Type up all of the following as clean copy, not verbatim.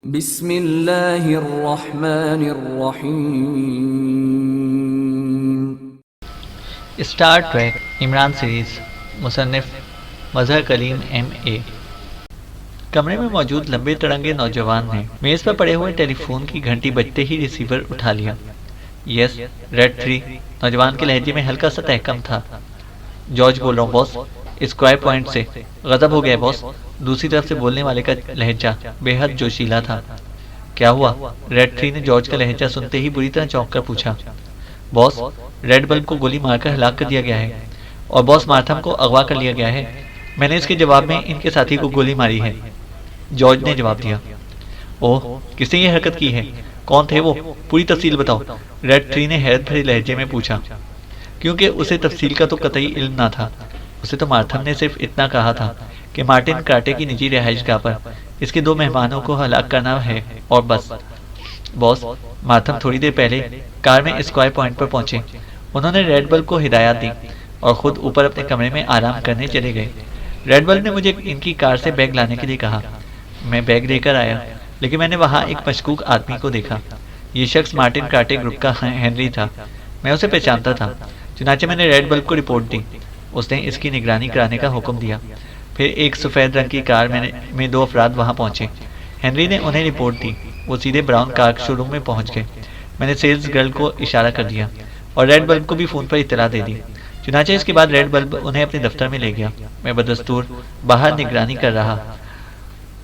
बिस्मिल्लाहिर्रहमानिर्रहीम। Star Trek Imran series मुसन्निफ मजहर Kaleem MA। कमरे में मौजूद लंबे तरंगे नौजवान ने मेज पर पड़े हुए टेलीफोन की घंटी बजते ही रिसीवर उठा लिया। यस, रेड 3 नौजवान के लहजे में हल्का सा तहकम था। जॉर्ज बोल रहा हूँ बॉस, स्क्वायर पॉइंट से। गजब हो गया बॉस। दूसरी तरफ से बोलने वाले का लहजा बेहद जोशीला था। क्या हुआ? रेड 3 ने जॉर्ज का लहजा सुनते ही बुरी तरह चौंक कर पूछा। बॉस, रेड बल्ब को गोली मारकर हलाक कर दिया गया है और बॉस मार्थम को अगवा कर लिया गया है। मैंने इसके जवाब में इनके साथी को गोली मारी है, जॉर्ज ने जवाब दिया। ओह, किसने ये हरकत की है? कौन थे वो? पूरी तफसील बताओ, रेड 3 ने हैरत भरे लहजे में पूछा। क्योंकि उसे तफसील का तो कतई इल्म ना था। उसे तो मार्थम ने सिर्फ इतना कहा था कि मार्टिन क्राटे की निजी रिहाइशगाह पर इसके 2 मेहमानों को हलाक करना है और बस। बॉस, मार्थम थोड़ी देर पहले कार में स्क्वायर पॉइंट पर पहुंचे। उन्होंने रेड बल्ब को हिदायत दी और खुद ऊपर अपने कमरे में आराम करने चले गए। रेड बल्ब ने मुझे इनकी कार से बैग लाने के लिए कहा। मैं बैग लेकर आया, लेकिन मैंने वहां एक मशकूक आदमी को देखा। ये शख्स मार्टिन क्राटे ग्रुप का हेनरी था। मैं उसे पहचानता था, चुनाचे मैंने रेड बल्ब को रिपोर्ट दी। उसने इसकी निगरानी कराने का हुक्म दिया। फिर एक सफ़ेद रंग की कार में 2 अफराद वहां पहुंचे। हेनरी ने उन्हें रिपोर्ट दी। वो सीधे ब्राउन कार शोरूम में पहुंच गए। मैंने सेल्स गर्ल को इशारा कर दिया और रेड बल्ब को भी फ़ोन पर इत्तला दे दी। चुनाचे इसके बाद रेड बल्ब उन्हें अपने दफ्तर में ले गया। मैं बदस्तूर बाहर निगरानी कर रहा।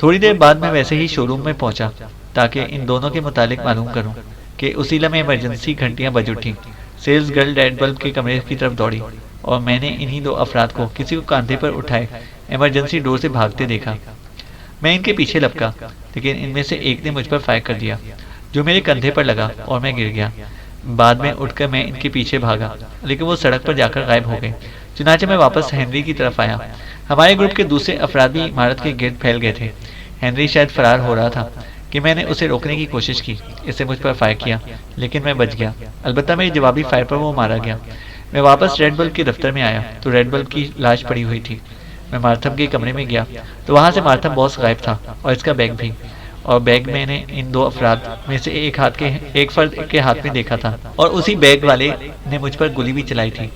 थोड़ी देर बाद मैं वैसे ही शोरूम में पहुंचा ताकि इन दोनों के मुतालिक मालूम करूं कि उसी लम्हे इमरजेंसी घंटियां बज उठी। सेल्स गर्ल रेड बल्ब के कमरे की तरफ दौड़ी और मैंने इन्हीं 2 अफराद को किसी को कांधे पर उठाए इमरजेंसी डोर से भागते देखा। मैं इनके पीछे लपका, लेकिन इनमें से एक ने मुझ पर फायर कर दिया, जो मेरे कंधे पर लगा और मैं गिर गया। बाद में उठकर मैं इनके पीछे भागा, लेकिन वो सड़क पर जाकर गायब हो गए। चुनाचे मैं वापस हेनरी की तरफ आया। हमारे ग्रुप के दूसरे अफराद भी इमारत के गिर्द फैल गए थे। हेनरी शायद फरार हो रहा था कि मैंने उसे रोकने की कोशिश की। इससे मुझ पर फायर किया, लेकिन मैं बच गया। अलबत्ता मेरे जवाबी फायर पर वो मारा गया। मैं वापस रेड बल्ब के दफ्तर में आया तो रेड बल्ब की लाश पड़ी हुई थी। मैं मार्थम के कमरे में गया तो वहां से मार्थम बॉस गायब था और इसका बैग भी। और बैग मैंने इन 2 अफराद में से एक फर्द के हाथ में देखा था और उसी बैग वाले ने मुझ पर गोली भी चलाई थी।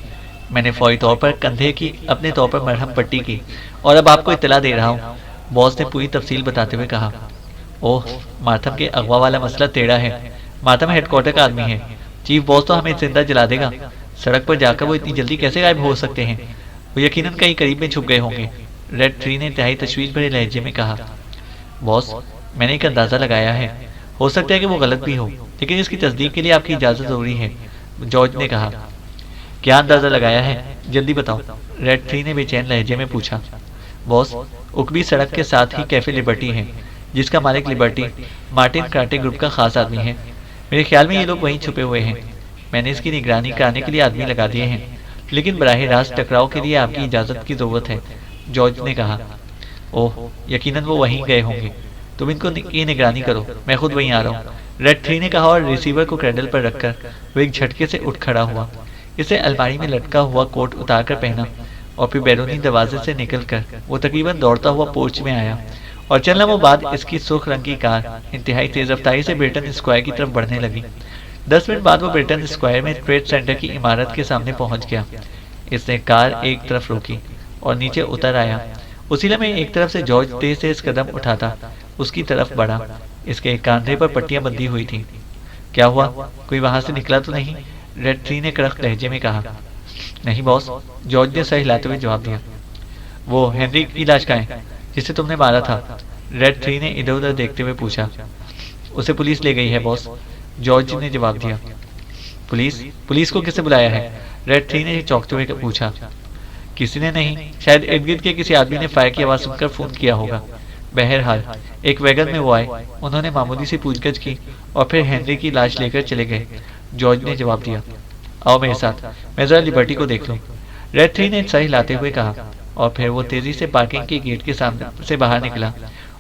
मैंने फौरी तौर पर कंधे की अपने तौर पर मरहम पट्टी की और अब आपको इत्तला दे रहा हूँ, बॉस ने पूरी तफसील बताते हुए कहा। ओह, मार्थम के अगवा वाला मसला टेढ़ा है। मार्थम हेडक्वार्टर का आदमी है। चीफ बॉस तो हमें जिंदा जला देगा। सड़क पर जाकर वो इतनी जल्दी कैसे गायब हो सकते हैं? वो यकीनन कहीं करीब में छुप गए होंगे, रेड 3 ने इंतहाई तशवीश भरे लहजे में कहा। बॉस, मैंने एक अंदाज़ा लगाया है। हो सकता है कि वो गलत भी हो, लेकिन इसकी तस्दीक के लिए आपकी इजाज़त ज़रूरी है, जॉर्ज ने कहा। क्या अंदाज़ा लगाया है? जल्दी बताओ, रेड 3 ने बेचैन लहजे में पूछा। बॉस, उकबी सड़क के साथ ही कैफे लिबर्टी है, जिसका मालिक लिबर्टी मार्टिन क्राटे ग्रुप का खास आदमी है। मेरे ख्याल में ये लोग वहीं छुपे हुए हैं। मैंने इसकी निगरानी कराने के लिए आदमी लगा दिए हैं, लेकिन बराह रास्त टकराव के लिए आपकी इजाज़त की ज़रूरत है, जॉर्ज ने कहा। ओह, यकीनन वो वहीं गए होंगे। तुम इनको ये निगरानी करो, मैं खुद वहीं आ रहा हूँ, रेड 3 ने कहा और रिसीवर को क्रैडल पर रखकर वो एक झटके से उठ खड़ा हुआ। इसे अलमारी में लटका हुआ कोट उतार कर पहना और फिर बैरूनी दरवाजे से निकलकर वो तकरीबन दौड़ता हुआ पोर्च में आया और चंद लम्हों बाद इसकी सुर्ख रंग की कार इंतहाई तेज रफ्तारी से ब्रिटेन स्क्वायर की तरफ बढ़ने लगी। 10 मिनट बाद वो ब्रिटेन स्क्वायर में ट्रेड सेंटर की इमारत के सामने पहुंच गया। इसने कार एक तरफ रोकी और नीचे उतर आया। उसी लम्हे एक तरफ से जॉर्ज तेज तेज कदम उठाता उसकी तरफ बढ़ा। इसके एक कांधे पर पट्टियां बंधी हुई थी। क्या हुआ? कोई वहां से निकला तो नहीं? रेड 3 ने कड़क लहजे में कहा। नहीं बॉस, जॉर्ज ने सर हिलाते हुए जवाब दिया। वो हेनरी की लाश कहाँ है, जिसे तुमने मारा था? रेड 3 ने इधर उधर देखते हुए पूछा। उसे पुलिस ले गई है बॉस, जॉर्ज ने जवाब दिया। पुलिस को किसने बुलाया है? रेड 3 ने चौंकते हुए पूछा। किसी ने नहीं, शायद इर्द गिर्द के किसी आदमी ने फायर की आवाज सुनकर फोन किया होगा। बहरहाल एक वैगन में वो आए, उन्होंने मामूली सी पूछगछ की और फिर हेनरी की लाश लेकर चले गए, जॉर्ज ने जवाब दिया। आओ मेरे साथ, मैं जरा लिबर्टी को देख लूं, रेड 3 ने सर हिलाते हुए कहा और फिर वो तेजी से पार्किंग के गेट के सामने से बाहर निकला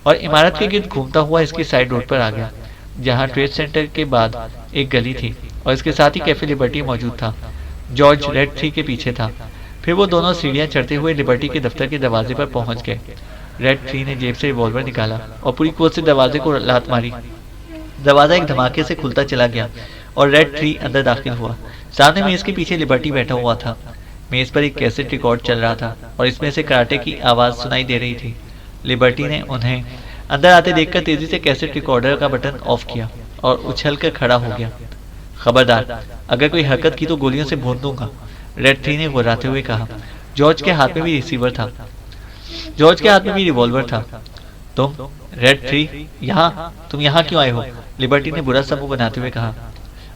और इमारत के गिर्द घूमता हुआ इसकी साइड रोड पर आ गया, जहाँ ट्रेड सेंटर के बाद एक गली थी और इसके साथ ही कैफे लिबर्टी मौजूद था। जॉर्ज रेड 3 के पीछे था। फिर वो दोनों सीढ़ियां चढ़ते हुए लिबर्टी के दफ्तर के दरवाजे पर पहुंच गए। रेड थ्री ने जेब से रिवॉल्वर निकाला और पूरी कोशिश से दरवाजे को लात मारी। दरवाजा एक धमाके से खुलता चला गया और रेड थ्री अंदर दाखिल हुआ। सामने मेज के पीछे लिबर्टी बैठा हुआ था। मेज पर एक कैसेट रिकॉर्ड चल रहा था और इसमें से कराटे की आवाज सुनाई दे रही थी। लिबर्टी ने उन्हें अंदर आते देखकर तेजी से कैसेट रिकॉर्डर का बटन ऑफ किया और उछलकर खड़ा हो गया। खबरदार, अगर कोई हरकत की तो गोलियों से भून दूंगा, रेड थ्री ने गुर्राते हुए कहा। जॉर्ज के हाथ में भी रिसीवर था, जॉर्ज के हाथ में भी रिवॉल्वर था। तुम रेड थ्री तुम यहाँ क्यों आए हो? लिबर्टी ने बुरा सा मुंह बनाते हुए कहा।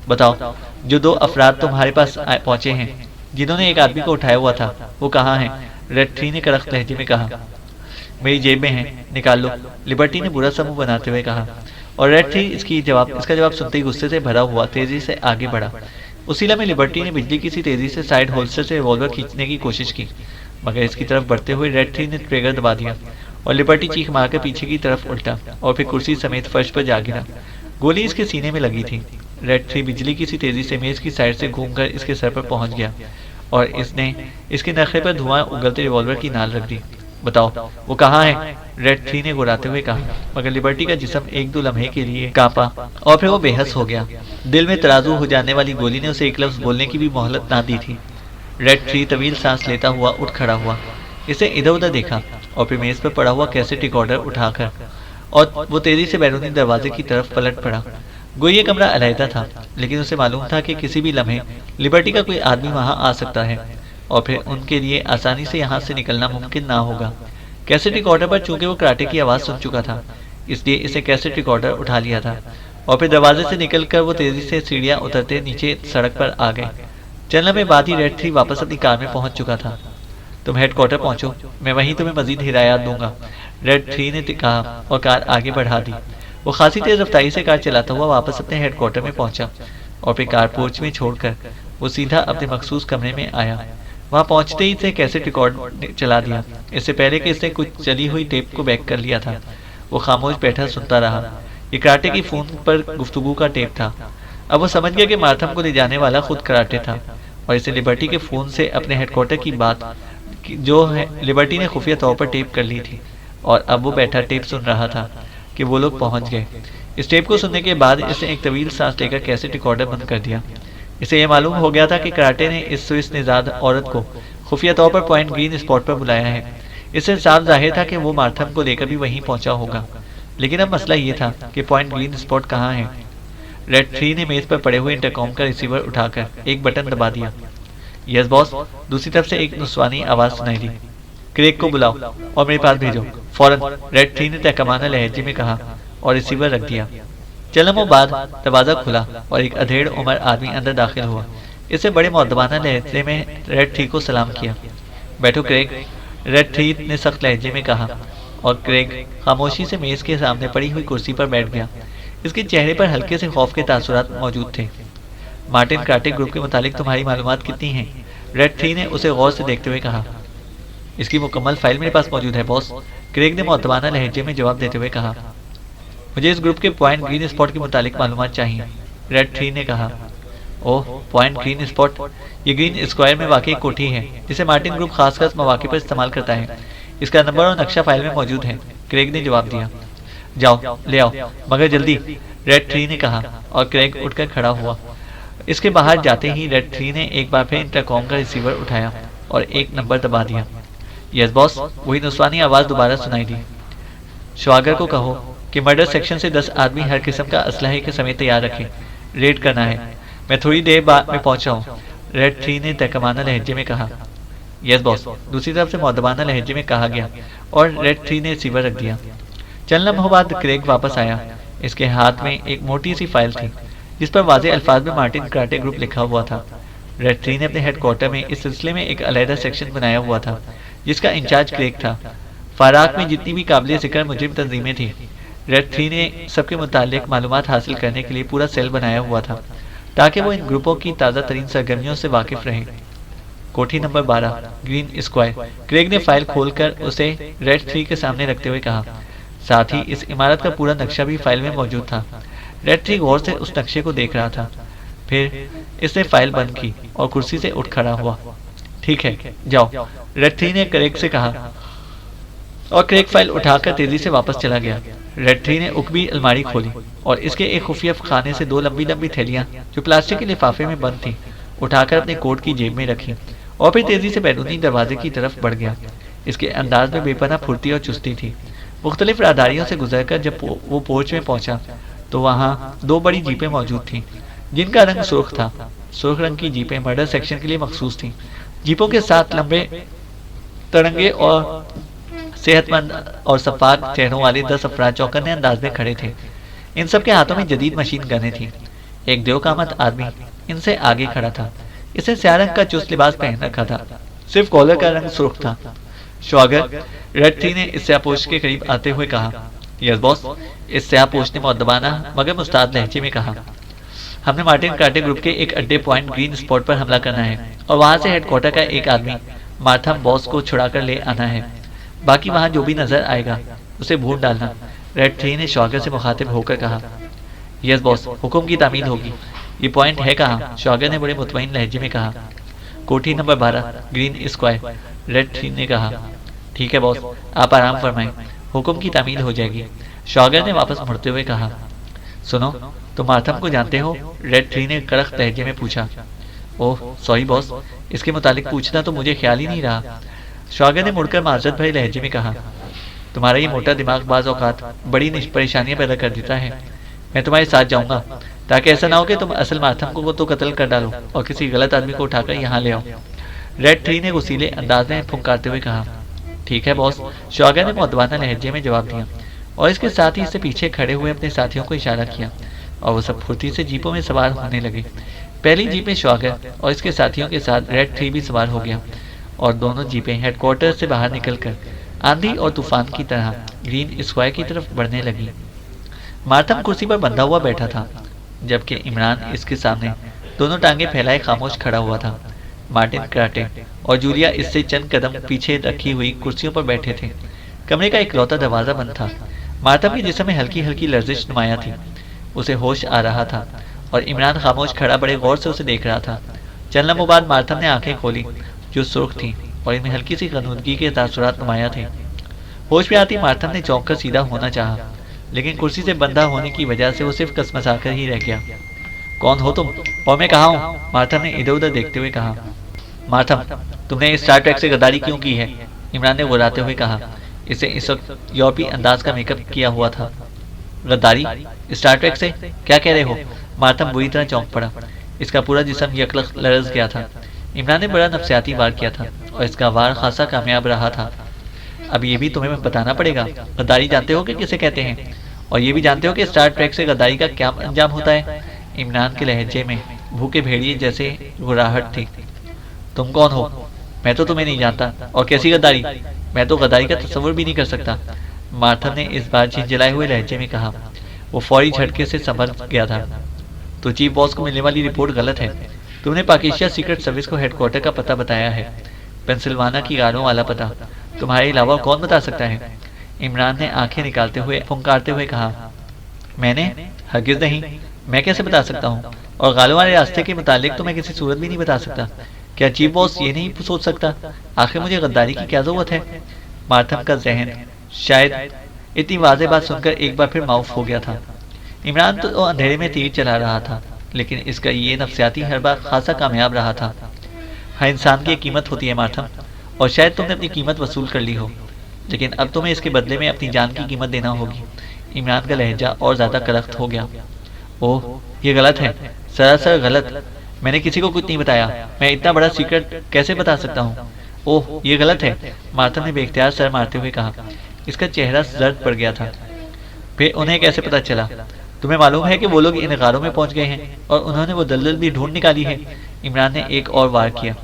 बताओ, जो दो अफराद तुम्हारे पास पहुंचे हैं, जिन्होंने एक आदमी को उठाया हुआ था, वो कहाँ हैं? रेड थ्री ने कड़क लहजे में कहा। मेरी जेब में है, निकाल लो, लिबर्टी ने बुरा सा मुंह बनाते हुए कहा। और रेड थ्री इसका जवाब सुनते ही गुस्से से भरा हुआ तेजी से आगे बढ़ा। उसी लम्हे लिबर्टी ने बिजली की सी तेजी से साइड होल्स्टर से रिवॉल्वर खींचने की कोशिश की, मगर इसकी तरफ बढ़ते हुए रेड थ्री ने ट्रिगर दबा दिया और लिबर्टी चीख मारकर पीछे की तरफ उल्टा और फिर कुर्सी समेत फर्श पर जा गिरा। गोली इसके सीने में लगी थी। रेड थ्री बिजली की सी तेजी से मेज की साइड से घूमकर इसके सर पर पहुंच गया और इसने इसके नखरे पर धुआं उगलते रिवॉल्वर की नाल रख दी। बताओ, वो कहाँ है? रेड थ्री ने गुर्राते हुए कहा, मगर लिबर्टी का जिस्म एक दो लम्हे के लिए कांपा और फिर वो बेहस हो गया। दिल में तराजू हो जाने वाली गोली ने उसे एक लफ्ज बोलने की भी मोहलत ना दी थी। रेड थ्री तवील सांस लेता हुआ उठ खड़ा हुआ, इसे इधर उधर देखा और फिर मेज पर पड़ा हुआ कैसेट रिकॉर्डर उठाकर और वो तेजी से बैरूनी दरवाजे की तरफ पलट पड़ा। गोई ये कमरा अलहदा था, लेकिन उसे मालूम था कि किसी भी लम्हे लिबर्टी का कोई आदमी वहां आ सकता है और फिर उनके लिए आसानी से यहाँ से निकलना मुमकिन ना होगा। कैसेट रिकॉर्डर पर चूंकि वो कराटे की आवाज़ सुन चुका था, इसलिए इसे कैसेट रिकॉर्डर उठा लिया था और फिर दरवाजे से निकलकर वो तेजी से सीढ़ियाँ उतरते नीचे सड़क पर आ गए। चंद लम्हे बाद ही रेड थ्री वापस अपनी कार में पहुंच चुका था। तुम हेडक्वार्टर पहुंचो, मैं वहीं तुम्हें मजीद हिदायत दूंगा, रेड थ्री ने कहा और कार आगे बढ़ा दी। वो खासी तेज रफ्तारी से कार चलाता हुआ वापस अपने हेडक्वार्टर में पहुंचा और फिर कार पोर्च में छोड़कर वो सीधा अपने मखसूस कमरे में आया। वहां पहुंचते ही इसे कैसेट रिकॉर्ड चला दिया। इससे पहले कि इसने कुछ चली हुई टेप को बैक कर लिया था, वो खामोश बैठा सुनता रहा। ये कराटे की फोन पर गुफ्तगू का टेप था। अब वो समझ गया कि मार्थम को ले जाने वाला खुद कराटे था और इसे लिबर्टी के फोन से अपने हेडक्वार्टर की बात जो है लिबर्टी ने खुफिया तौर पर टेप कर ली थी और अब वो बैठा टेप सुन रहा था कि वो लोग पहुंच गए। इस टेप को सुनने के बाद इसने एक तवील सांस लेकर कैसेट रिकॉर्डर बंद कर दिया। इसे यह मालूम हो गया था कि कराटे ने इस स्विस निजाद औरत को खुफिया तौर पर पॉइंट ग्रीन स्पॉट पर बुलाया है। इससे साफ जाहिर था कि वो मार्थम को लेकर भी वहीं पहुंचा होगा, लेकिन अब मसला ये था कि पॉइंट ग्रीन स्पॉट कहाँ है। रेड थ्री ने मेज पर पड़े हुए इंटरकॉम का रिसीवर उठाकर एक बटन दबा दिया। यस बॉस, दूसरी तरफ से एक नुस्वानी आवाज सुनाई दी। क्रेग को बुलाओ और मेरे पास भेजो फौरन, रेड थ्री ने तहकमाना लहजे में कहा और रिसीवर रख दिया। चंद लम्हों बाद दरवाजा खुला और एक अधेड़ उम्र आदमी अंदर दाखिल हुआ। इससे बड़े मुअद्दबाना लहजे में रेड थ्री को सलाम किया। बैठो क्रेग, रेड थ्री ने सख्त लहजे में कहा और क्रेग खामोशी से मेज के सामने पड़ी हुई कुर्सी पर बैठ गया। इसके चेहरे पर हल्के से खौफ के तासुरात मौजूद थे। मार्टिन कराटे ग्रुप के मुतालिक तुम्हारी मालूमात कितनी हैं? रेड थ्री ने उसे गौर से देखते हुए कहा। इसकी मुकम्मल फाइल मेरे पास मौजूद है बॉस, क्रेग ने मुअद्दबाना लहजे में जवाब देते हुए कहा। मुझे इस ग्रुप के पॉइंट ग्रीन स्पॉट के मुतालिक मालूमात चाहिए, रेड थ्री ने कहा। ओह, पॉइंट ग्रीन स्पॉट, ये ग्रीन स्क्वायर में वाकई कोठी है जिसे मार्टिन ग्रुप खासकर मौके पर इस्तेमाल करता है। इसका नंबर और नक्शा फाइल में मौजूद है, क्रेग ने जवाब दिया। जाओ ले आओ, मगर जल्दी, रेड थ्री ने कहा और क्रेग उठकर खड़ा हुआ। इसके बाहर जाते ही रेड थ्री ने एक बार फिर इंटरकॉम का रिसीवर उठाया और एक नंबर दबा दिया। यस बॉस, वही नुस्वानी आवाज दोबारा सुनाई दी। श्वागर को कहो कि मर्डर सेक्शन से 10 आदमी हर किस्म का असलहे के समेत तैयार रखें, रेड करना है। मैं थोड़ी देर बाद में पहुंचा हूँ, रेड थ्री ने तहकमाना लहजे में कहा। यस बॉस, दूसरी तरफ से मुअद्दबाना लहजे में कहा गया और रेड थ्री ने रिसीवर रख दिया। चंद लम्हों बाद क्रेग वापस आया। इसके हाथ में एक मोटी सी फाइल थी जिस पर वाज़ेह अल्फाज में मार्टिन कराटे ग्रुप लिखा हुआ था। रेड थ्री ने अपने हेडक्वार्टर में इस सिलसिले में एक अलहदा सेक्शन बनाया हुआ था जिसका इंचार्ज क्रेग था। फाराक में जितनी भी काबिल जिक्र मुजरिम तंजीमें थी, रेड थ्री ने सबके मुतालिक मालूमात हासिल करने के लिए पूरा सेल बनाया हुआ था ताकि वो इन ग्रुपों की ताज़ा तरीन सरगर्मियों से वाकिफ रहें। कोठी नंबर 12, ग्रीन स्क्वायर, क्रेग ने फाइल खोलकर उसे रेड थ्री के सामने रखते हुए कहा। साथ ही इस इमारत का पूरा नक्शा भी फाइल में मौजूद था। रेड थ्री गौर से उस नक्शे को देख रहा था। फिर इसने फाइल बंद की और कुर्सी से उठ खड़ा हुआ। ठीक है, जाओ, रेड थ्री ने क्रेग से कहा। और क्रैक फाइल उठाकर तेजी से वापस चला गया। रेड 3 ने उकबी अलमारी खोली और इसके एक खुफिया खाने से 2 लंबी लंबी थैलियां जो प्लास्टिक के लिफाफे में बंद थी उठाकर अपने कोट की जेब में रखी और फिर तेजी से बैरूनी दरवाजे की तरफ बढ़ गया। इसके अंदाज में बेपनाह फुर्ती और चुस्ती थी। मुख्तलिफ राहदारियों से गुजरकर जब वो पोर्च में पहुंचा तो वहाँ 2 बड़ी जीपें मौजूद थीं जिनका रंग सुर्ख था। सुर्ख रंग की जीपें मर्डर सेक्शन के लिए मखसूस थीं। जीपों के साथ लंबे तरंगे और सेहतमंद और सफाक चेहरों वाले 10 अफराद चौकन्ने अंदाज में खड़े थे। इन सब के हाथों में जदीद मशीन गनें थीं। एक देवकामत आदमी इनसे आगे खड़ा था। इसने स्याह रंग का चुस्त लिबास पहन रखा था, सिर्फ कॉलर का रंग सुर्ख था। शौगर, रेड 3 ने इस स्याहपोश के करीब आते हुए कहा। यस बॉस, इस स्याहपोश ने मुअद्दबाना मगर मुस्ताद लहजे में कहा। हमने मार्टिन कार्टे ग्रुप के एक अड्डे पॉइंट ग्रीन स्पॉट पर हमला करना है और वहां से हेडक्वार्टर का एक आदमी मार्थम बॉस को छुड़ाकर ले आना है। बाकी वहां जो भी नजर आएगा उसे भून डालना। रेड 3 ने शौगर से मुखातिब होकर कहा। यस बॉस, हुक्म की तामील होगी। ये पॉइंट है कहाँ? शौगर ने बड़े मुतमईन लहजे में कहा। कोठी नंबर 12 ग्रीन स्क्वायर, रेड 3 ने कहा। ठीक है बॉस, आप आराम फरमाएं, हुक्म की तामील हो जाएगी। शौगर ने वापस मुड़ते हुए कहा। सुनो, तुम मार्थम को जानते हो? रेड 3 ने कड़क लहजे में पूछा। ओह सॉरी बॉस, इसके मुतालिक पूछना तो मुझे ख्याल ही नहीं रहा। शौगर ने मुड़कर माजरत भरे लहजे में कहा। तुम्हारा ये मोटा दिमाग बाज़ औक़ात बड़ी परेशानियां पैदा कर देता है। मैं तुम्हारे साथ जाऊंगा ताकि ऐसा ना हो कि तुम असल मार्थम को तो कत्ल कर डालो और किसी गलत आदमी को उठाकर यहाँ ले आओ। रेड 3 ने गुस्सीले अंदाज में फुंकारते हुए कहा। ठीक है बॉस, शौगर ने मुअद्दबाना लहजे में जवाब दिया और इसके साथ ही इससे पीछे खड़े हुए अपने साथियों को इशारा किया और वो सब फुर्ती से जीपों में सवार होने लगे। पहली जीप में शौगर और इसके साथियों के साथ रेड 3 भी सवार हो गया और दोनों जीपें हेडक्वार्टर से बाहर निकलकर आंधी और तूफान की तरह ग्रीन स्क्वायर की तरफ बढ़ने लगी। मार्थम कुर्सी पर बंधा हुआ बैठा था जबकि इमरान इसके सामने दोनों टांगे फैलाए खामोश खड़ा हुआ था। मार्टिन क्राटे और जूलिया इससे चंद कदम पीछे रखी हुई कुर्सियों पर बैठे थे। कमरे का इकलौता दरवाजा बंद था। मार्थम के जिस्म में हल्की हल्की लर्जिश नुमाया थी। उसे होश आ रहा था और इमरान खामोश खड़ा बड़े गौर से उसे देख रहा था। चंद लम्हों बाद मार्थम ने आंखें खोली जो सुर्ख थी और इनमें हल्की सी गनूदगी के तासुरात नुमाया थे। होश में आती मार्थम ने चौंक कर सीधा होना चाहा, लेकिन कुर्सी से बंधा होने की वजह से वो सिर्फ कसमसाकर ही रह गया। कौन हो तुम और मैं कहाँ हूँ? मार्थम ने इधर उधर देखते हुए कहा। मार्थम, तुमने इस स्टार ट्रैक से गद्दारी क्यों की है? इमरान ने गुर्राते हुए कहा। इसे इस वक्त यूरोपीय अंदाज का मेकअप किया हुआ था। गद्दारी? स्टार ट्रैक से? क्या कह रहे हो? मार्थम बुरी तरह चौंक पड़ा। इसका पूरा जिस्म यकलख लरज गया था। इमरान ने बड़ा नफ्सियाती वार किया था और इसका वार खासा कामयाब रहा था। अब ये भी तुम्हें बताना पड़ेगा, गद्दारी जानते हो कि किसे कहते हैं? और ये भी जानते हो कि स्टार ट्रैक से गद्दारी का क्या अंजाम होता है? इमरान के लहजे में भूखे भेड़िए जैसे गुर्राहट थी। तुम कौन हो? मैं तो तुम्हें नहीं जानता। और कैसी गद्दारी? मैं तो गद्दारी का तस्वुर भी नहीं कर सकता। मार्थम ने इस बार झिंझलाए हुए लहजे में कहा। वो फौरी झटके से संभल गया था। तो चीफ बॉस को मिलने वाली रिपोर्ट गलत है। तुमने पाकिस्तान सीक्रेट सर्विस को हेडक्वार्टर का पता बताया है, पेंसिल्वाना की गारों वाला पता। तुम्हारे अलावा कौन बता सकता है? इमरान ने आंखें निकालते हुए फुंकारते हुए कहा। मैंने? हरगिज़ नहीं। मैं कैसे बता सकता हूँ? और गालों वाले रास्ते के मुतालिक तो मैं किसी सूरत भी नहीं बता सकता। क्या चीफ बॉस ये नहीं सोच सकता आखिर मुझे गद्दारी की क्या जरूरत है? मार्थम का जहन शायद इतनी वाज़ेह बात सुनकर एक बार फिर माउफ हो गया था। इमरान तो अंधेरे में तीर चला रहा था, लेकिन इसका ये नफ्सियाती हरबा खासा कामयाब रहा था। हर इंसान की एक कीमत होती है मार्थम, और शायद तुमने अपनी कीमत वसूल कर ली हो, लेकिन अब तुम्हें इसके बदले में अपनी जान की कीमत देना होगी। इमरान का लहजा और ज्यादा करख्त हो गया। ओह, ये गलत है, सरासर गलत। मैंने किसी को कुछ नहीं बताया। मैं इतना बड़ा सीक्रेट कैसे बता सकता हूँ? ओह, ये गलत है, मार्थम ने बेख्तियार सर मारते हुए कहा। इसका चेहरा जर्द पड़ गया था। फिर उन्हें कैसे पता चला? तुम्हें मालूम है कि वो लोग इन गारों में पहुंच गए हैं और उन्होंने वो दलदल भी ढूंढ निकाली है? इमरान ने एक और वार किया।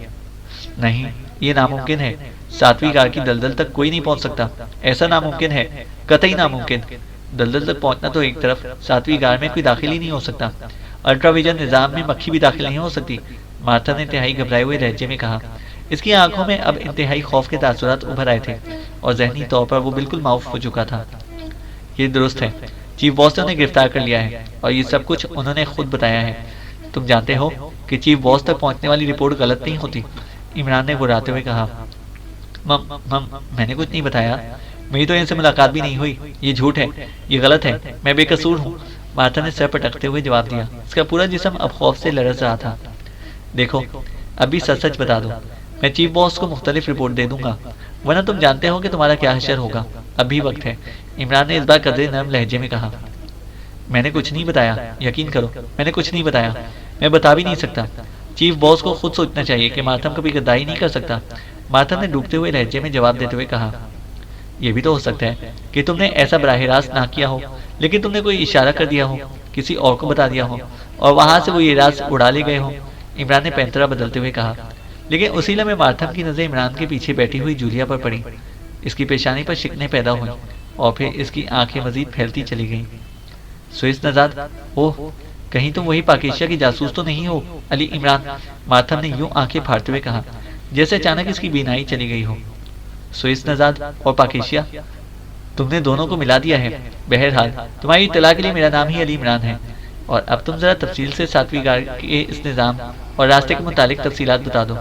नहीं, ये नामुमकिन है। 7वीं गार की दलदल तक कोई नहीं पहुंच सकता। ऐसा नामुमकिन है, कतई नामुमकिन। दलदल तक पहुंचना तो एक तरफ, 7वीं गार में कोई दाखिल ही नहीं हो सकता। अल्ट्राविजन निजाम में मक्खी भी दाखिल नहीं हो सकती। मार्थम ने इंतहाई घबराए हुए लहजे में कहा। इसकी आंखों में अब इंतहाई खौफ के तासुरात उभर आए थे और जहनी तौर पर वो बिल्कुल माउफ हो चुका था। ये दुरुस्त है, चीफ बॉस ने उन्हें गिरफ्तार कर लिया है और ये सब कुछ उन्होंने खुद बताया है। तुम जानते हो कि चीफ बॉस तक पहुंचने वाली रिपोर्ट गलत नहीं होती। इमरान ने गुर्राते हुए कहा। मैंने कुछ नहीं बताया। मेरी तो इनसे मुलाकात भी नहीं हुई। ये झूठ है, ये गलत है, मैं बेकसूर हूँ। मार्था ने सर पटकते हुए जवाब दिया। उसका पूरा जिस्म अब खौफ से लरज रहा था। देखो, अभी सच सच बता दो, मैं चीफ बॉस को मुख्तलिफ रिपोर्ट दे दूंगा, वरना तुम जानते हो कि तुम्हारा क्या हशर होगा। अभी वक्त है। इमरान ने इस बार कदरे नरम लहजे में कहा। मैंने कुछ नहीं बताया, यकीन करो, मैंने कुछ नहीं बताया। मैं बता भी नहीं सकता। चीफ बॉस को खुद सोचना चाहिए कि मातम कभी गद्दारी नहीं कर सकता। मातम ने डूबते हुए लहजे में जवाब देते हुए कहा। यह भी तो हो सकता है कि तुमने ऐसा बराह रास्त ना किया हो, लेकिन तुमने कोई इशारा कर दिया हो, किसी और को बता दिया हो, और वहां से वो ये राज उड़ा ले गए हो। इमरान ने पैंतरा बदलते हुए कहा। लेकिन उसी लम्हे मार्थम की नजर इमरान के पीछे बैठी हुई जूलिया पर पड़ी। इसकी पेशानी पर शिकने पैदा हुई और फिर इसकी आंखें मजीद फैलती चली गईं। स्विस नजाद, ओह, कहीं तुम वही पाकिस्तान की जासूस तो नहीं हो? अली इमरान, मार्थम ने यूं आंखें फाड़ते हुए कहा जैसे अचानक इसकी बीनाई चली गई हो। स्विस नजाद और पाकिस्तान, तुमने दोनों को मिला दिया है। बहरहाल तुम्हारी इत्तला के लिए मेरा नाम ही अली इमरान है। और अब तुम जरा तफसील से 7वीं गाड़ के इस निज़ाम और रास्ते के मुतालिक तफसीलात बता दो।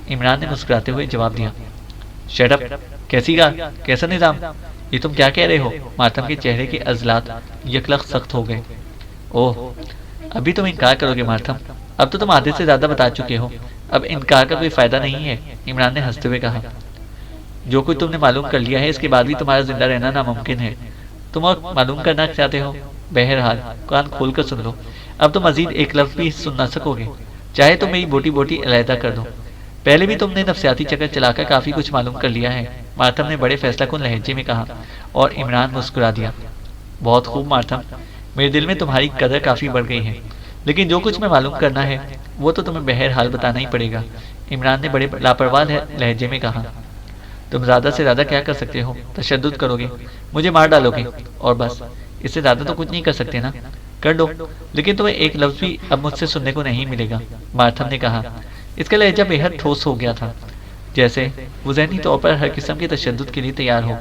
इमरान ने मुस्कुराते हुए जवाब दिया। शट अप, कैसी गाड़, कैसा निज़ाम, ये तुम क्या कह रहे हो? मातम के चेहरे के अजलात यकलख सख्त हो गए। ओह, अभी तुम इनकार करोगे मातम? अब तो तुम आधे से ज्यादा बता चुके हो, अब इनकार का कोई फायदा नहीं है। इमरान ने हंसते हुए कहा। जो कुछ तुमने मालूम कर लिया है, इसके बाद भी तुम्हारा जिंदा रहना नामुमकिन है। तुम और मालूम करना चाहते हो? बहरहाल कान खोल कर सुन लो, अब तो मजीद एक लफ्ज भी सुन ना सकोगे, चाहे तो मेरी बोटी बोटी अलहदा कर दो। पहले भी तुमने नफ्सियाती चक्कर चलाकर काफी कुछ मालूम कर लिया है, मातम ने बड़े फैसलाकुन लहजे में कहा। और इमरान मुस्कुरा दिया। बहुत खूब मातम, मेरे दिल में तुम्हारी कदर काफी बढ़ गई है, लेकिन जो कुछ मैं मालूम करना है वो तो तुम्हें बहरहाल बताना ही पड़ेगा। इमरान ने बड़े लापरवाह लहजे में कहा। तुम ज्यादा से ज्यादा क्या कर सकते हो? तशद्दुद करोगे, मुझे मार डालोगे, और बस, इससे ज्यादा तो कुछ नहीं कर सकते ना? कर लो, लेकिन तुम्हें एक लफ्ज भी अब मुझसे सुनने को नहीं मिलेगा, मार्थम ने कहा। इसका लहजा बेहद ठोस हो गया था, जैसे वो ज़हनी तौर पर हर किस्म के तशद्दुद के लिए तैयार हो।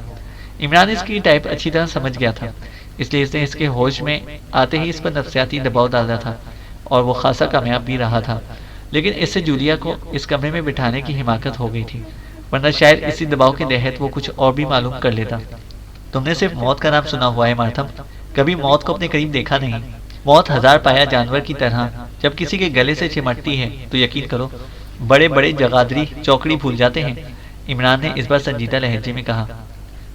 इमरान इसकी टाइप अच्छी तरह समझ गया था, इसलिए इसने इसके होश में आते ही इस पर नफ्सियाती दबाव डाला था, और वो खासा कामयाब भी रहा था। लेकिन इससे जूलिया को इस कमरे में बिठाने की हिमाकत हो गई थी, वरना शायद इसी दबाव के तहत वो कुछ और भी मालूम कर लेता। तुमने सिर्फ मौत का नाम सुना हुआ है मार्थम, कभी मौत को अपने करीब देखा नहीं। मौत हजार पाया जानवर की तरह जब किसी के गले से चिमटती है तो यकीन करो बड़े बड़े जगादरी चौकड़ी भूल जाते हैं। इमरान ने इस बार संजीदा लहजे में कहा।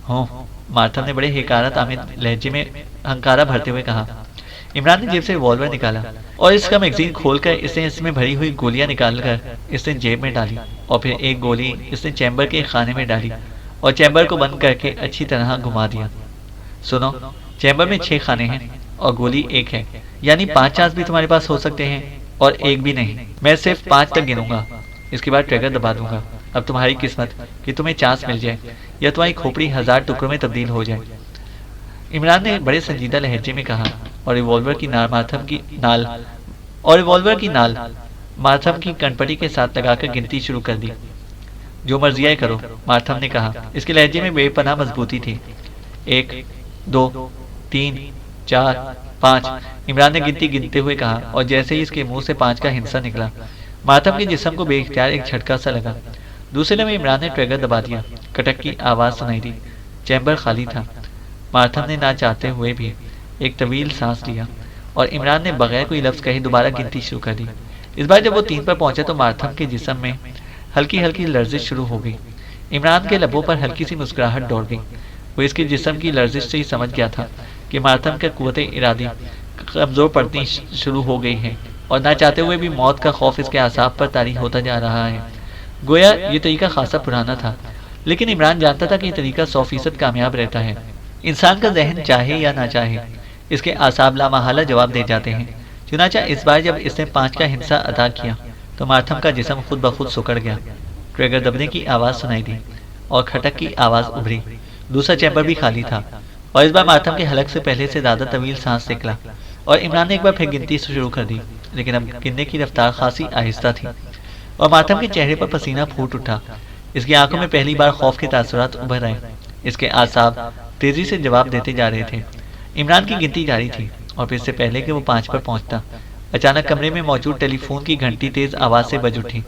हो, मार्थम ने बड़े हिकारत आमिद लहजे में हंकारा भरते हुए कहा। इमरान ने जेब से रिवॉल्वर निकाला और इसका मैगजीन खोलकर इसने इसमें भरी हुई गोलियां निकालकर इसने जेब में डाली, और फिर एक गोली इसने चैम्बर के खाने में डाली और चैम्बर को बंद करके अच्छी तरह घुमा दिया। सुनो, चैम्बर में 6 खाने हैं और गोली 1 है, यानी 5 चांस भी तुम्हारे पास हो सकते हैं और 1 भी नहीं। मैं सिर्फ 5 तक गिनूंगा, इसके बाद ट्रिगर दबा दूंगा। अब तुम्हारी किस्मत कि तुम्हें चांस मिल जाए या तुम्हारी खोपड़ी 1000 टुकड़ों में तब्दील हो जाए। इमरान ने बड़े संजीदा लहजे में कहा, और रिवॉल्वर की नाल मार्थम की कनपटी के साथ लगाकर गिनती शुरू कर दी। जो मर्जियाँ करो, मार्थम ने कहा। इसके लहजे में बेपनाह मजबूती थी। 1, 2, 3, 4, 5, इमरान ने गिनती गिनते हुए कहा, और जैसे ही इसके मुंह से 5 का हिस्सा निकला, मार्थम के जिस्म को बेइख्तियार एक झटका सा लगा। दूसरे में इमरान ने ट्रिगर दबा दिया। कटक की आवाज सुनाई दी। चैम्बर खाली था। मार्थम ने ना चाहते हुए भी एक तवील सांस लिया, और इमरान ने बगैर कोई लफ्ज कहे दोबारा गिनती शुरू कर दी। इस बार जब वो 3 पर पहुंचे तो मार्थम के जिस्म में हल्की हल्की लर्जिश शुरू हो गई। इमरान के लबों पर हल्की सी मुस्कुराहट दौड़ गई। वो इसके जिस्म की लर्जिश से ही समझ गया था कि मार्थम का कुव्वत इरादी कमजोर पड़नी शुरू हो गई है, और ना चाहते हुए भी मौत का खौफ इसके आसाब पर तारी होता जा रहा है। गोया ये तरीका खासा पुराना था, लेकिन इमरान जानता था कि ये तरीका 100% कामयाब रहता है। इंसान का जहन चाहे या ना चाहे, इसके आसाब लामहला जवाब दे जाते हैं। चुनाचा इस बार जब इसने 5 का हिस्सा अदा किया तो मार्थम का जिस्म खुद ब खुद सुकड़ गया। ट्रिगर दबने की आवाज़ सुनाई दी और खटक की आवाज़ उभरी। दूसरा चैम्बर भी खाली था, और इस बार मार्थम के हलक से पहले से ज़्यादा तवील सांस निकला, और इमरान ने एक बार फिर गिनती शुरू कर दी, लेकिन अब गिनने की रफ्तार खासी आहिस्ता थी, और मार्थम के चेहरे पर पसीना फूट उठा। इसकी आंखों में पहली बार खौफ के तासुरात उभर आए। इसके आसाब तेजी से जवाब देते जा रहे थे। इमरान की गिनती जारी थी, और फिर से पहले कि वो 5 पर पहुंचता, अचानक कमरे में मौजूद टेलीफोन की घंटी तेज आवाज से बज उठी,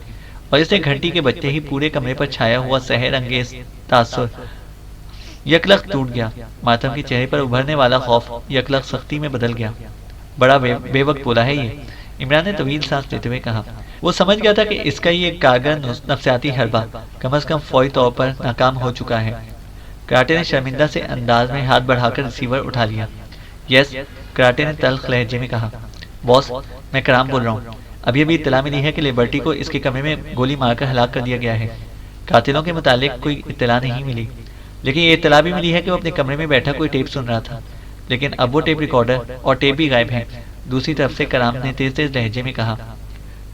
और इसने घंटी के बजते ही पूरे कमरे पर छाया हुआ सहर अंगेज तासुर यकलख टूट गया। मातम के चेहरे पर उभरने वाला खौफ यकलख सख्ती में बदल गया। बड़ा बेवक्त बोला है ये, इमरान ने तवील सांस लेते हुए कहा। वो समझ गया था कि इसका ये कारगर नफ्सियाती हरबा कम अज कम फौरी तौर पर नाकाम हो चुका है। कराटे ने शर्मिंदा से अंदाज में हाथ बढ़ाकर रिसीवर उठा लिया। यस, कराटे ने तल्ख लहजे में कहा। बॉस, मैं कराम बोल रहा हूँ। अभी अभी इत्तला मिली है कि लिबर्टी को इसके कमरे में गोली मारकर हलाक कर दिया गया है। कातिलों के मुतालिक कोई इत्तला नहीं मिली, लेकिन ये इत्तला भी मिली है कि वो अपने कमरे में बैठा कोई टेप सुन रहा था, लेकिन अब वो टेप रिकॉर्डर और टेप भी गायब है। दूसरी तरफ से कराम ने तेज तेज लहजे में कहा।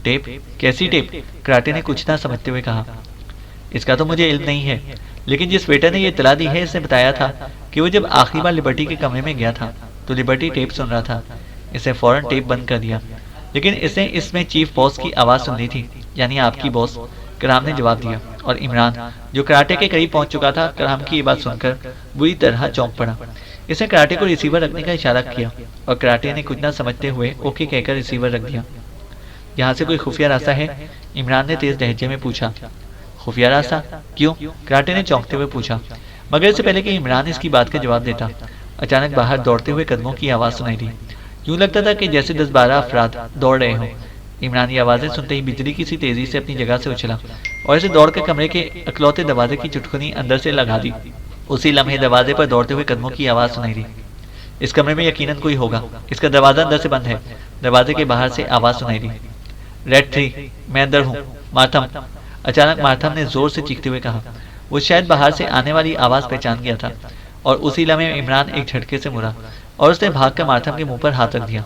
टेप? कैसी टेप? कराटे ने कुछ ना समझते हुए कहा। इसका तो मुझे इल्म नहीं है, लेकिन जिस वेटर ने ये इत्तला दी है इसने बताया था कि वो जब आखिरी बार लिबर्टी के कमरे में गया था तो लिबर्टी टेप सुन रहा था। इसने फौरन टेप बंद कर दिया, लेकिन इसने इसमें चीफ बॉस की आवाज़ सुन ली थी, यानी आपकी बॉस। कराम ने जवाब दिया, और इमरान जो कराटे के करीब पहुंच चुका था कराम की ये बात सुनकर बुरी तरह चौंक पड़ा। इसने कराटे को रिसीवर रखने का इशारा किया और कराटे ने कुछ ना समझते हुए ओके कहकर रिसीवर रख दिया। यहाँ से कोई खुफिया रास्ता है? इमरान ने तेज लहजे में पूछा। खुफिया रास्ता? क्यों? कराटे ने चौंकते हुए पूछा। मगर इससे पहले कि इमरान इसकी बात का जवाब देता, अचानक बाहर दौड़ते हुए कदमों की आवाज़ सुनाई दी। यूं लगता था कि जैसे 10-12 अफराद दौड़ रहे हों। इमरान की आवाज़ें सुनते ही बिजली किसी तेजी से अपनी जगह से उछला और इसे दौड़कर कमरे के अकलौते दरवाजे की चुटकुनी अंदर से लगा दी। उसी लम्हे दरवाजे पर दौड़ते हुए कदमों की आवाज़ सुनाई दी। इस कमरे में यकीनन कोई होगा, इसका दरवाज़ा अंदर से बंद है। दरवाजे के बाहर से आवाज़ सुनाई दी। रेड 3, मैं अंदर हूँ। मार्थम। अचानक मार्थम ने जोर से चीखते हुए कहा। वो शायद बाहर से आने वाली आवाज़ पहचान गया था और उसी लम्हे इमरान एक झटके से मुड़ा और उसने भागकर मार्थम के मुंह पर हाथ रख दिया।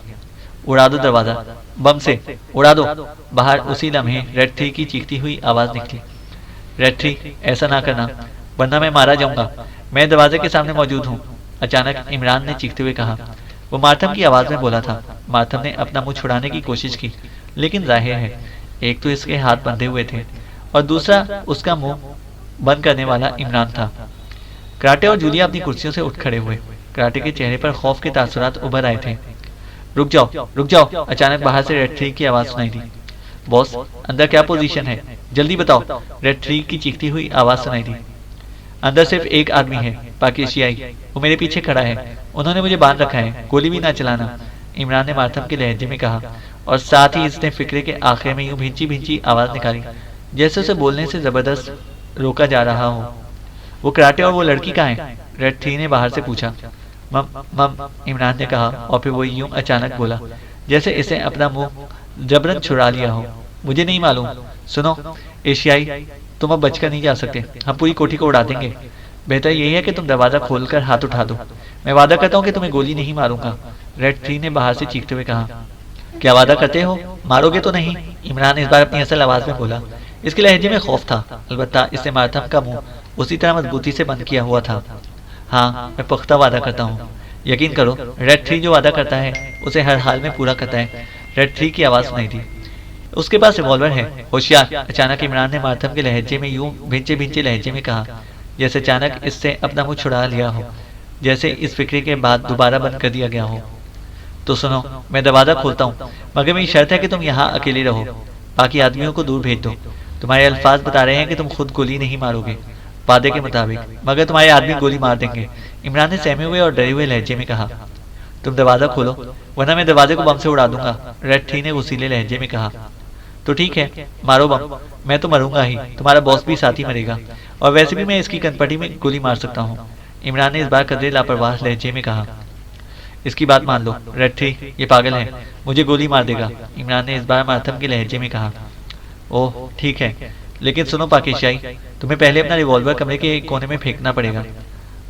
उड़ा दो दरवाज़ा, बम से उड़ा दो। बाहर उसी लम्हे रेड 3 की चीखती हुई आवाज़ निकली। रेड 3, ऐसा ना करना, वरना मैं मारा जाऊंगा। मैं दरवाजे के सामने मौजूद हूँ। अचानक इमरान ने चीखते हुए कहा। वो मार्थम की आवाज़ में बोला था। मार्थम ने अपना मुंह छुड़ाने की कोशिश की, लेकिन जाहिर है एक तो इसके हाथ बंधे हुए थे और दूसरा उसका मुंह बंद करने वाला इमरान था। कराटे और जूलिया अपनी कुर्सियों से उठ खड़े हुए। कराटे के चेहरे पर खौफ के तासुरात उभर आए थे। रुक जाओ, रुक जाओ। अचानक बाहर से रेड 3 की आवाज़ सुनाई दी। बॉस, अंदर क्या पोजीशन है? जल्दी बताओ। रेड 3 की चीखती हुई आवाज़ सुनाई दी। अंदर सिर्फ एक आदमी है, पाकिस्तानी। वो मेरे पीछे खड़ा है। उन्होंने मुझे बांध रखा है। गोली भी ना चलाना, इमरान ने मार्थम के लहजे में कहा और साथ ही इसने फिक्रे के आखिर में यूं भिंची भिंची आवाज़ निकाली जैसे उसे बोलने से ज़बरदस्त रोका जा रहा हो। वो कराटे और वो लड़की कहाँ है? रेड 3 ने बाहर से पूछा। मम, इमरान ने कहा और फिर वो यूं अचानक बोला जैसे इसे अपना मुंह जबरन छुड़ा लिया हो। मुझे नहीं मालूम। सुनो एशियाई, तुम अब बचकर नहीं जा सकते। हम पूरी कोठी को उड़ा देंगे। बेहतर यही है कि तुम दरवाज़ा खोलकर हाथ उठा दो। मैं वादा करता हूँ कि तुम्हें गोली नहीं मारूंगा, रेड 3 ने बाहर से चीखते हुए कहा। क्या वादा करते हो? मारोगे तो नहीं? इमरान इस बार अपनी असल आवाज़ में बोला। इसके लहजे में खौफ था, अलबत्ता इससे मार्थम का मुंह उसी तरह मजबूती से बंद किया हुआ था। हाँ, मैं पुख्ता वादा करता हूँ। यकीन करो, रेड 3 जो वादा करता है उसे हर हाल में पूरा करता है। रेड 3 की आवाज़ सुनाई दी। उसके पास रिवॉल्वर है, होशियार। अचानक इमरान ने मार्थम के लहजे में यूं भिंचे भिंचे लहजे में कहा जैसे अचानक इससे अपना मुंह छुड़ा लिया हो, जैसे इस फिक्रे के बाद दोबारा बंद कर दिया गया हो। तो सुनो, मैं दरवाज़ा खोलता हूँ, मगर मेरी शर्त है कि तुम यहाँ अकेले रहो। बाकी आदमियों को दूर भेज दो। तुम्हारे अल्फाज बता रहे हैं कि तुम खुद गोली नहीं मारोगे, वादे के मुताबिक, मगर तुम्हारे आदमी गोली मार देंगे। इमरान ने सहमे हुए और डरे हुए लहजे में कहा। तुम दरवाज़ा खोलो, वरना मैं दरवाजे को बम से उड़ा दूंगा, रेड 3 ने उसीले लहजे में कहा। तो ठीक है, मारो बम। मैं तो मरूंगा ही, तुम्हारा बॉस भी साथ ही मरेगा, और वैसे भी मैं इसकी कनपटी में गोली मार सकता हूँ, इमरान ने इस बार कदरे लापरवाह लहजे में कहा। इसकी बात मान लो, रेड 3 ये पागल है, मुझे गोली मार देगा, इमरान ने इस बार मार्थम के लहजे में कहा। ओह ठीक है, लेकिन सुनो पाकिस्तानी, तुम्हें पहले अपना रिवॉल्वर कमरे के एक कोने में फेंकना पड़ेगा,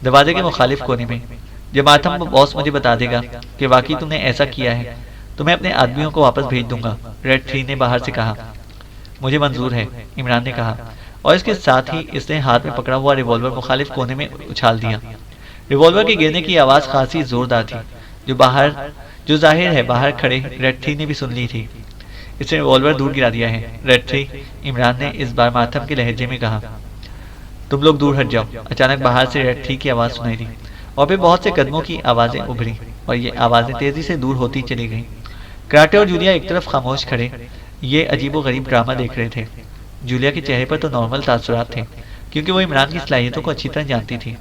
दरवाजे के मुखालिफ कोने में। जब मार्थम बॉस मुझे बता देगा कि वाकई तुमने ऐसा किया है तो मैं अपने आदमियों को वापस भेज दूंगा, रेड 3 ने बाहर से कहा। मुझे मंजूर है, इमरान ने कहा, और इसके साथ ही इसने हाथ में पकड़ा हुआ रिवॉल्वर मुखालिफ कोने में उछाल दिया। रिवॉल्वर के गिरने की आवाज़ खासी जोरदार थी, जो जाहिर है बाहर खड़े रेड 3 ने भी सुन ली थी। इसने रिवॉल्वर दूर गिरा दिया है, रेड 3, इमरान ने इस बार मार्थम के लहजे में कहा। तुम लोग दूर हट जाओ। अचानक बाहर से रेड 3 की आवाज़ सुनाई दी और फिर बहुत से कदमों की आवाज़ें उभरी और ये आवाज़ें तेज़ी से दूर होती चली गईं। कराटे और जूलिया एक तरफ खामोश खड़े ये अजीबोगरीब ड्रामा देख रहे थे। जूलिया के चेहरे पर तो नॉर्मल तासुरात थे क्योंकि वो इमरान की सलाहियतों को अच्छी तरह जानती थी,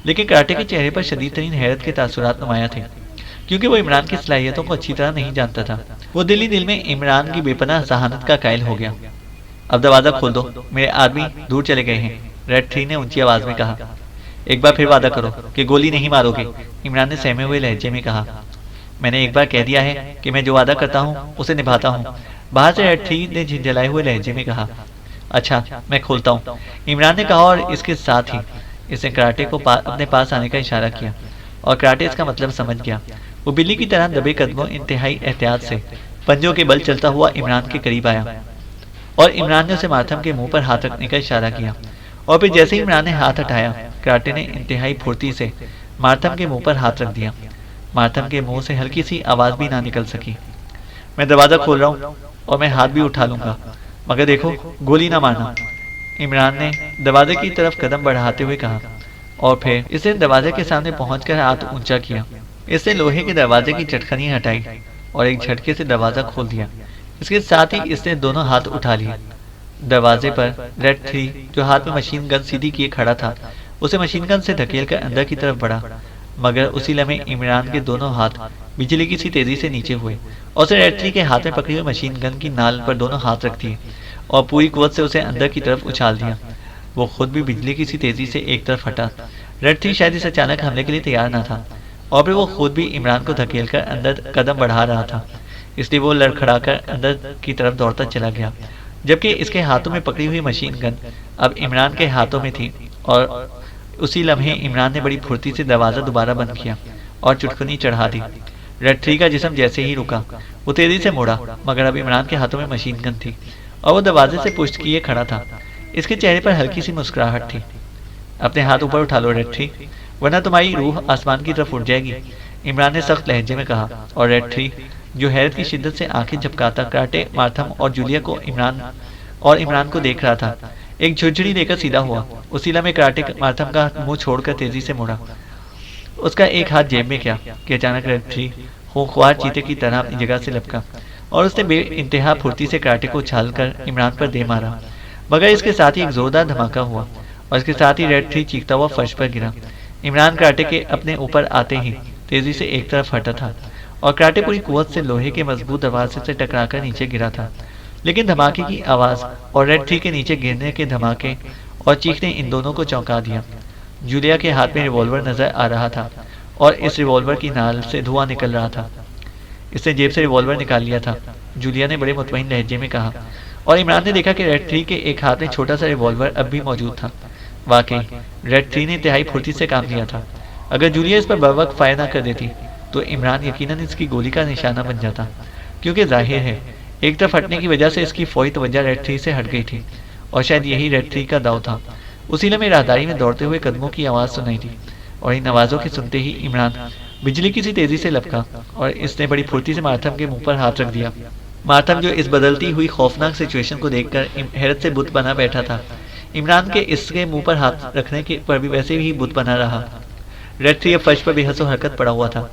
लेकिन कराटे के चेहरे पर शदीद तरीन हैरत के तासुरात नुमाया थे, क्योंकि वो इमरान की सलाहियतों को अच्छी तरह नहीं जानता था। वो दिल ही दिल में इमरान की बेपनाह जहानत का कायल हो गया। अब दरवाजा खोल दो, मेरे आदमी दूर चले गए हैं, रेड थ्री ने ऊंची आवाज में कहा। एक बार फिर वादा करो कि गोली नहीं मारोगे, इमरान ने सहमे हुए लहजे में कहा। मैंने एक बार कह दिया है कि मैं जो वादा करता हूँ उसे निभाता हूँ, बाहर से रेड थ्री ने झिंझलाए हुए लहजे में कहा। अच्छा, मैं खोलता हूँ, इमरान ने कहा, और इसके साथ ही इसने कराटे को अपने पास आने का इशारा किया, और कराटे इसका मतलब समझ गया। वो बिल्ली की तरह दबे कदमों इंतहाई एहतियात से पंजों के बल चलता हुआ इमरान के करीब आया, और इमरान ने उसे माथम के मुंह पर हाथ रखने का इशारा किया, और फिर जैसे ही इमरान ने हाथ हटाया, कराटे ने इंतहाई फुर्ती से माथम के मुंह पर हाथ रख दिया। माथम के मुंह से हल्की सी आवाज भी ना निकल सकी। मैं दरवाजा खोल रहा हूँ और मैं हाथ भी उठा लूंगा, मगर देखो गोली ना मारना, इमरान ने दरवाजे की तरफ कदम बढ़ाते हुए कहा, और फिर इसने दरवाजे के सामने पहुंचकर हाथ ऊंचा किया। इसने लोहे के दरवाजे की चटखनी हटाई और एक झटके से दरवाजा खोल दिया। इसके साथ ही इसने दोनों हाथ उठा लिए। दरवाजे पर रेड थ्री, जो हाथ में मशीन गन सीधी किए खड़ा था, उसे मशीन गन से धकेल कर अंदर की तरफ बढ़ा, मगर उसी लम्हे इमरान के दोनों हाथ बिजली की सी तेजी से नीचे हुए, और उसे रेड थ्री के हाथ में पकड़ी हुई मशीन गन की नाल पर दोनों हाथ रख दिए और पूरी कुव्वत से उसे अंदर की तरफ उछाल दिया। वो खुद भी बिजली की सी तेजी से एक तरफ हटा। रेड थ्री शायद इस अचानक हमले के लिए तैयार न था, और फिर वो खुद भी इमरान को धकेलकर अंदर कदम बढ़ा रहा था, इसलिए वो लड़खड़ाकर अंदर की तरफ दौड़ता चला गया, जबकि इसके हाथों में पकड़ी हुई मशीन गन अब इमरान के हाथों में थी। और उसी लम्हे इमरान ने बड़ी फुर्ती से दरवाजा दोबारा बंद किया और चुटकुनी चढ़ा दी। रेड थ्री का जिस्म जैसे ही रुका, वो तेजी से मुड़ा, मगर अब इमरान के हाथों में मशीन गन थी और वो दरवाजे से पुष्ट किए खड़ा था। इसके चेहरे पर हल्की सी मुस्कुराहट थी। अपने हाथ ऊपर उठा लो रेड थ्री, वरना तुम्हारी रूह आसमान की तरफ उड़ जाएगी, इमरान ने सख्त लहजे में कहा। और रेड थ्री, जो हैरत की शिद्दत से आंखें झपकाता कराटे मार्थम और जूलिया को इमरान को देख रहा था, एक झुरझुरी लेकर सीधा हुआ। उसी लम्हे कराटे मार्थम का मुंह छोड़कर तेजी से मुड़ा। उसका एक हाथ जेब में क्या कि अचानक रेड थ्री खूंखार चीते की तरह अपनी जगह से लपका, और उसने बेइंतहा फुर्ती से कराटे को उछालकर इमरान पर दे मारा, मगर इसके साथ ही एक जोरदार धमाका हुआ और इसके साथ ही रेड थ्री चीखता हुआ फर्श पर गिरा। इमरान कराटे के अपने ऊपर आते ही तेजी से एक तरफ हटा था और कराटे पूरी कुव्वत से लोहे के मजबूत दरवाजे से टकराकर नीचे गिरा था। लेकिन धमाके की आवाज और रेड थ्री के नीचे गिरने के धमाके और चीखने इन दोनों को चौंका दिया। जूलिया के हाथ में रिवॉल्वर नजर आ रहा था और इस रिवॉल्वर की नाल से धुआं निकल रहा था। इसने जेब से रिवॉल्वर निकाल लिया था, जूलिया ने बड़े मुतमईन लहजे में कहा, और इमरान ने देखा कि रेड थ्री के एक हाथ में छोटा सा रिवॉल्वर अब भी मौजूद था। वाकई रेड थ्री ने इंतहाई फुर्ती से काम लिया था। अगर जूलिया इस पर बर्वक्त फायर न कर देती तो इमरान यकीनन इसकी गोली का निशाना बन जाता, क्योंकि जाहिर है एक तरफ हटने की वजह से इसकी फौरी तवज्जो रेड थ्री से हट गई थी, और शायद यही रेड थ्री का दाव था। उसी लम्हे राहदारी में दौड़ते हुए कदमों की आवाज़ सुनाई दी, और इन आवाज़ों के सुनते ही इमरान बिजली की सी तेजी से लपका और इसने बड़ी फुर्ती से मार्थम के मुंह पर हाथ रख दिया। मार्थम, जो इस बदलती हुई खौफनाक सिचुएशन को देखकर हैरत से बुत बना बैठा था, इमरान के इसके मुंह पर हाथ रखने के पर भी वैसे ही बुत बना रहा। रेड थ्री अब फर्श पर बेहसो हरकत पड़ा हुआ था।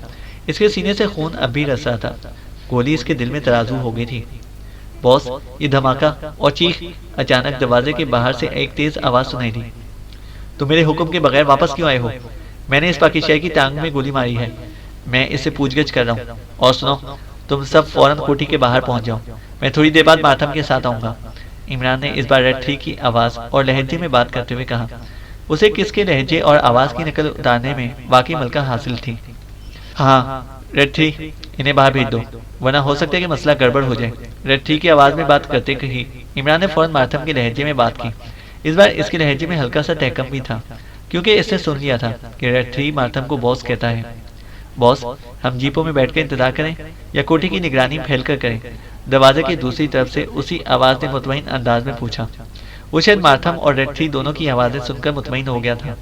इसके सीने से खून अब भी रस रहा था। गोली इसके दिल में तराजू हो गई थी। बॉस, ये धमाका और चीख! अचानक दरवाजे के बाहर से एक तेज आवाज सुनाई दी। तुम मेरे हुक्म के बगैर वापस क्यों आए हो? मैंने इस पाकिस्तानी की टांग में गोली मारी है, मैं इससे पूछगछ कर रहा हूँ। और सुनो, तुम सब फौरन कोठी के बाहर पहुंच जाओ, मैं थोड़ी देर बाद मार्थम के साथ आऊंगा। इमरान ने इस बार रेड थ्री की आवाज और लहजे में बात करते हुए कहा। उसे किसके लहजे और आवाज की नकल उतारने में वाकई मलका हासिल थी। हाँ रेड थ्री, इन्हें बाहर भेज दो, वरना हो सकता है कि मसला गड़बड़ हो जाए, रेड थ्री की आवाज में बात करते कही इमरान ने फौरन मार्थम के लहजे में बात की। इस बार इसके लहजे में हल्का सा तहकम भी था, क्योंकि इसने सुन लिया था कि रेड थ्री मार्थम को बॉस कहता है। बॉस, हम जीपों में बैठकर इंतजार करें या कोठी की निगरानी फैलकर करें? दरवाजे की दूसरी तरफ से उसी आवाज ने मुतमईन अंदाज में पूछा। वो शायद मार्थम और रेड थ्री दोनों की आवाजें सुनकर मुतमईन हो गया था।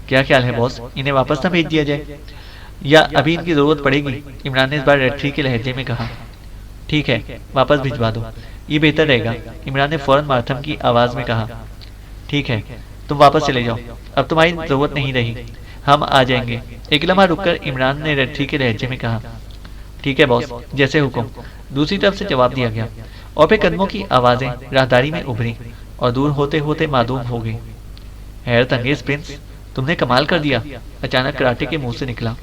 क्या ख्याल है बॉस, इन्हें वापस न भेज दिया जाए या अभी इनकी जरूरत पड़ेगी? इमरान ने इस बार रेड थ्री के लहजे में कहा। ठीक है, वापस भिजवा दो, ये बेहतर रहेगा, इमरान ने फौरन मार्थम की आवाज में कहा। ठीक है, तुम वापस चले जाओ, अब तुम्हारी जरूरत नहीं रही, हम आ जाएंगे। एक लम्हा रुककर इमरान ने रेड थ्री के लहजे में कहा। ठीक है बॉस, जैसे हुक्म, दूसरी तरफ से जवाब दिया गया, और फिर कदमों की आवाजें राहदारी में उभरी और दूर होते होते मादूम हो गई। हैरत अंगेज प्रिंस, तुमने कमाल कर दिया, अचानक कराटे के मुंह से निकला।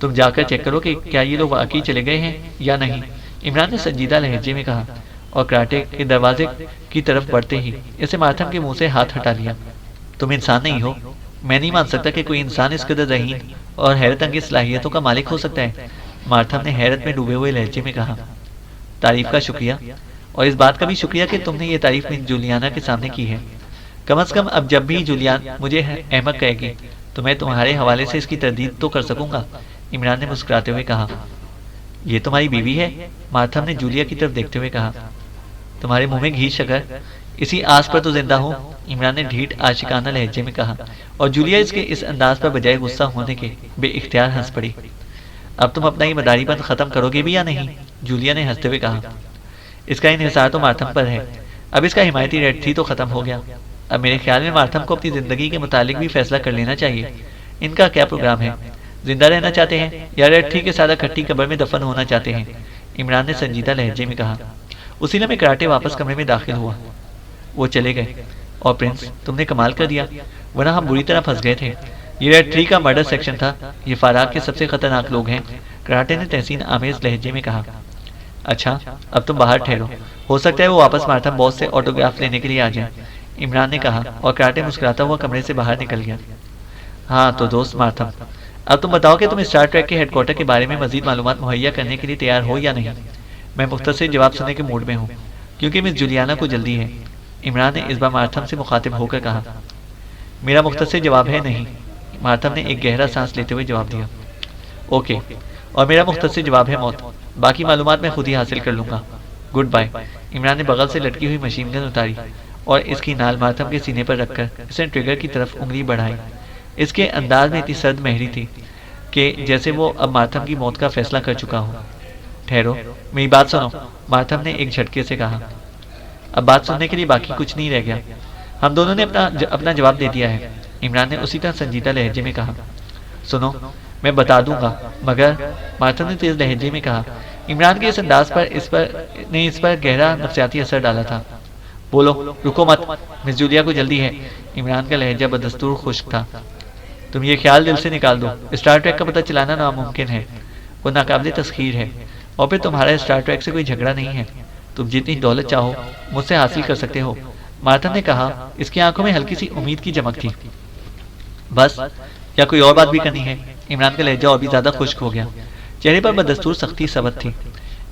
तुम जाकर चेक करो कि क्या ये लोग वाकई चले गए हैं या नहीं, इमरान ने संजीदा लहजे में कहा और कराटे के दरवाजे की तरफ बढ़ते ही इसे मार्थम के मुंह से हाथ हटा लिया। तुम इंसान नहीं हो। मैं नहीं मान सकता कि कोई इंसान इस कदर रहीन और हैरत अंगेज सलाहियतों का मालिक हो सकता है, मार्थम ने हैरत में डूबे हुए लहजे में कहा। तारीफ का शुक्रिया, और इस बात का भी शुक्रिया कि तुमने ये तारीफ मिस जूलियाना के सामने की है। कम अज कम अब जब भी जूलियान मुझे अहमक कहेगी तो मैं तुम्हारे हवाले से इसकी तरदीद तो कर सकूंगा, इमरान ने मुस्कुराते हुए कहा। ये तुम्हारी बीवी है, मार्थम ने जूलिया की तरफ देखते हुए कहा। तुम्हारे मुंह में घी शकर, इसी आस पर तो जिंदा हूँ, इमरान ने ढीठ आशिकाना लहजे में कहा और जूलिया इसके इस अंदाज पर बजाय गुस्सा होने के बेइख्तियार हंस पड़ी। अब तुम अपना ये मदारीबंद खत्म करोगे भी या नहीं, जूलिया ने हंसते हुए कहा। इसका इन्हिसार तो मार्थम पर है, अब इसका हिमायती रेड थी तो खत्म हो गया। अब मेरे ख्याल में मार्थम को अपनी जिंदगी के मुतालिक भी फैसला कर लेना चाहिए। इनका क्या प्रोग्राम है, जिंदा रहना चाहते हैं या रेड थी के सादा खट्टी कब्र में दफन होना चाहते हैं, इमरान ने संजीदा लहजे में कहा। उसी ने में कराटे वापस कमरे में दाखिल हुआ। वो चले गए। और प्रिंस, तुमने कमाल कर दिया, वरना हम बुरी तरह फंस गए थे। ये रेड 3 का मर्डर सेक्शन था, ये फाराग के सबसे खतरनाक लोग हैं, कराटे ने तहसीन आमेज लहजे में कहा। अच्छा, अब तुम बाहर ठहरो, हो सकता है वो वापस मार्थम बॉस से ऑटोग्राफ लेने के लिए आ जाए, इमरान ने कहा और कराटे मुस्कुराता हुआ कमरे से बाहर निकल गया। हाँ तो दोस्त मार्थम, अब तुम बताओ कि तुम स्टार ट्रैक के हेडक्वार्टर के बारे में मजीद मालूमात मुहैया करने के लिए तैयार हो या नहीं। मैं मुख्तसर जवाब सुनने के मूड में हूँ, क्योंकि मिस जूलियाना को जल्दी है, इमरान ने इस बार मार्थम से मुखातिब होकर कहा। मेरा मुख्तसर जवाब है नहीं, मार्थम ने एक गहरा सांस लेते हुए जवाब दिया। ओके, और मेरा मुख्तसर जवाब है मौत, बाकी मालूमात मैं खुद ही हासिल कर लूंगा। गुड बाय, इमरान ने बगल से लटकी हुई मशीन गन उतारी और इसकी नाल मार्थम के सीने पर रखकर इसने ट्रिगर की तरफ उंगली बढ़ाई। इसके अंदाज में इतनी सर्द महरी थी कि जैसे वो अब मार्थम की मौत का फैसला कर चुका हो। ठहरो, मेरी बात सुनो, मार्थम ने एक झटके से कहा। अब बात सुनने के लिए बाकी कुछ नहीं रह गया, हम दोनों ने अपना जवाब दे दिया है, इमरान ने उसी तरह संजीदा लहजे में कहा। सुनो, मैं बता दूंगा, मगर, मार्थम ने तेज लहजे में कहा। इमरान के इस अंदाज पर इस पर गहरा नफसियाती असर डाला था। बोलो, रुको मत, मिस जूलिया को जल्दी है, इमरान का लहजा बदस्तूर खुश्क था। तुम ये ख्याल दिल से निकाल दो, स्टार ट्रैक का पता चलाना नामुमकिन है, वो नाकाबिल तस्खीर है, और फिर तुम्हारा स्टार ट्रैक से कोई झगड़ा नहीं है, तुम जितनी दौलत चाहो मुझसे हासिल कर सकते हो, मार्थम ने कहा। इसकी आंखों में हल्की सी उम्मीद की चमक थी। बस, या कोई और बात भी करनी है, इमरान का लहजा और भी ज्यादा खुश्क हो गया। चेहरे पर बदस्तूर सख्ती सबत थी,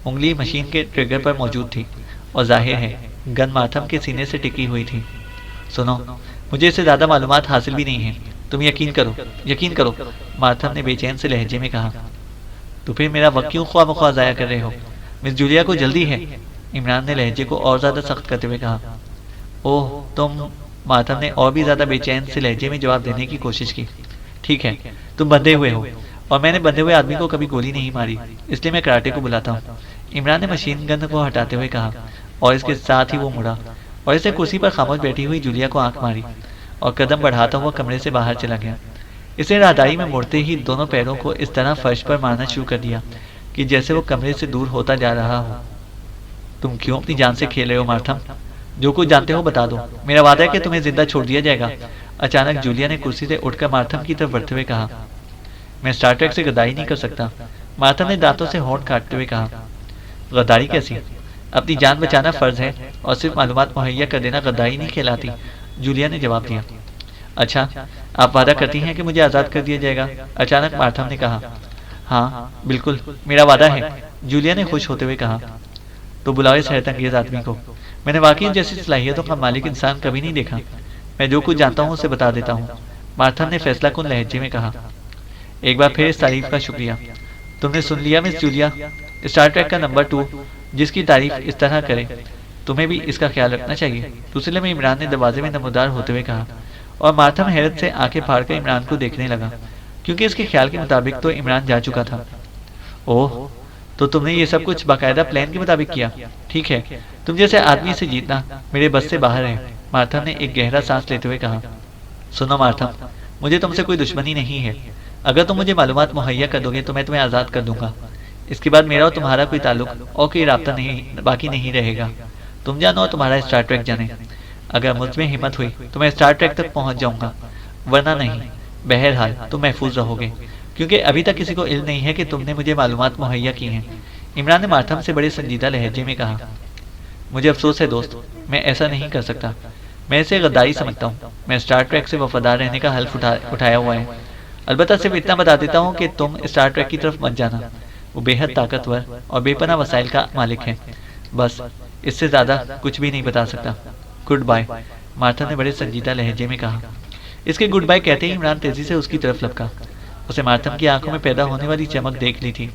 उंगली मशीन के ट्रिगर पर मौजूद थी और जाहिर है गन मार्थम के सीने से टिकी हुई थी। सुनो, मुझे इससे ज्यादा मालूमात हासिल भी नहीं है, तुम यकीन करो, मार्थम ने बेचैन से लहजे में कहा। तो फिर मेरा वक्त क्यों ख्वाह मख्वाह जाया कर रहे हो, मिस जूलिया को जल्दी है, इमरान ने लहजे को और ज्यादा सख्त करते हुए कहा। ओह तुम, मार्थम ने और भी ज्यादा बेचैन से लहजे में जवाब देने की कोशिश की। ठीक है, तुम बंधे हुए हो और मैंने बंधे हुए आदमी को कभी गोली नहीं मारी, इसलिए मैं कराटे को बुलाता हूँ, इमरान ने मशीन गन को हटाते हुए कहा और इसके साथ ही वो मुड़ा और इसे कुर्सी पर खामोश बैठी हुई जूलिया को आंख मारी और कदम बढ़ाता हुआ कमरे से बाहर चला गया। इसे राहदारी में मुड़ते ही दोनों पैरों को इस तरह फर्श पर मारना शुरू कर दिया कि जैसे वो कमरे से दूर होता जा रहा हो। तुम क्यों अपनी जान से खेल रहे हो मार्थम, जो कुछ जानते हो बता दो, मेरा वादा है कि तुम्हें जिंदा छोड़ दिया जाएगा, अचानक जूलिया ने कुर्सी से उठकर मार्थम की तरफ बढ़ते हुए कहा। मैं स्टार ट्रैक से गद्दारी नहीं कर सकता, मार्थम ने दांतों से होंठ काटते हुए कहा। गद्दारी कैसी, अपनी जान बचाना फर्ज है और सिर्फ मालूमात मुहैया कर देना गद्दारी नहीं कहलाती, जूलिया ने जवाब दिया। अच्छा, आप वादा करती हैं कि मुझे आज़ाद कर दिया जाएगा, अचानक मार्थम ने कहा। हाँ बिल्कुल, मेरा वादा है, जूलिया ने खुश होते हुए कहा। तो बुलाओ इस हैरत अंगेज आदमी को, मैंने वाकई जैसी सलाहियतों का मालिक इंसान कभी नहीं देखा, मैं जो कुछ जानता हूँ उसे बता देता हूँ, मार्थम ने फैसला कुन लहजे में कहा। एक बार फिर इस तारीफ का शुक्रिया, तुमने सुन लिया मिस जूलिया, स्टार ट्रैक का नंबर 2 जिसकी तारीफ इस तरह करे, तुम्हें भी इसका ख्याल रखना चाहिए, दूसरे में इमरान ने दरवाजे में नमूदार होते हुए कहा और मार्थम हैरत से आंखें फाड़कर इमरान को देखने लगा, क्योंकि इसके ख्याल के मुताबिक तो इमरान जा चुका था। ओह, तो तुमने ये सब कुछ बाकायदा प्लान के मुताबिक किया, ठीक है, तुम जैसे आदमी से जीतना मेरे बस से बाहर है, मार्थम ने एक गहरा सांस लेते हुए कहा। सुनो मार्थम, मुझे तुमसे कोई दुश्मनी नहीं है, अगर तुम मुझे मालूमात मुहैया कर दोगे तो मैं तुम्हें आज़ाद कर दूंगा, इसके बाद मेरा और तुम्हारा कोई ताल्लुक और कोई राब्ता नहीं बाकी नहीं रहेगा, तुम जानो और तुम्हारा स्टार ट्रैक जाने, अगर मुझ में हिम्मत हुई तो मैं स्टार ट्रैक तक पहुंच जाऊंगा, वरना नहीं। बहरहाल तुम महफूज रहोगे, क्योंकि अभी तक किसी को इल्म नहीं है कि तुमने मुझे मालूमात मुहैया की हैं। इमरान ने मार्थम से बड़े संजीदा लहजे में कहा। मुझे अफसोस है दोस्त, मैं ऐसा नहीं कर सकता। मैं इसे गद्दारी समझता हूँ। मैं स्टार ट्रैक से वफादार रहने का हल्फ उठाया हुआ है। अलबत्ता सिर्फ इतना बता देता हूँ कि तुम स्टार ट्रैक की तरफ मत जाना। वो बेहद ताकतवर और बेपनाह वसाइल का मालिक है। बस इससे ज्यादा कुछ भी नहीं बता सकता। गुड बाय, मार्थम ने बड़े संजीदा लहजे में कहा। इसके गुड बाय कहते ही इमरान तेजी से उसकी तरफ लपका। उसे मार्थम की आंखों में पैदा होने वाली चमक देख ली थी,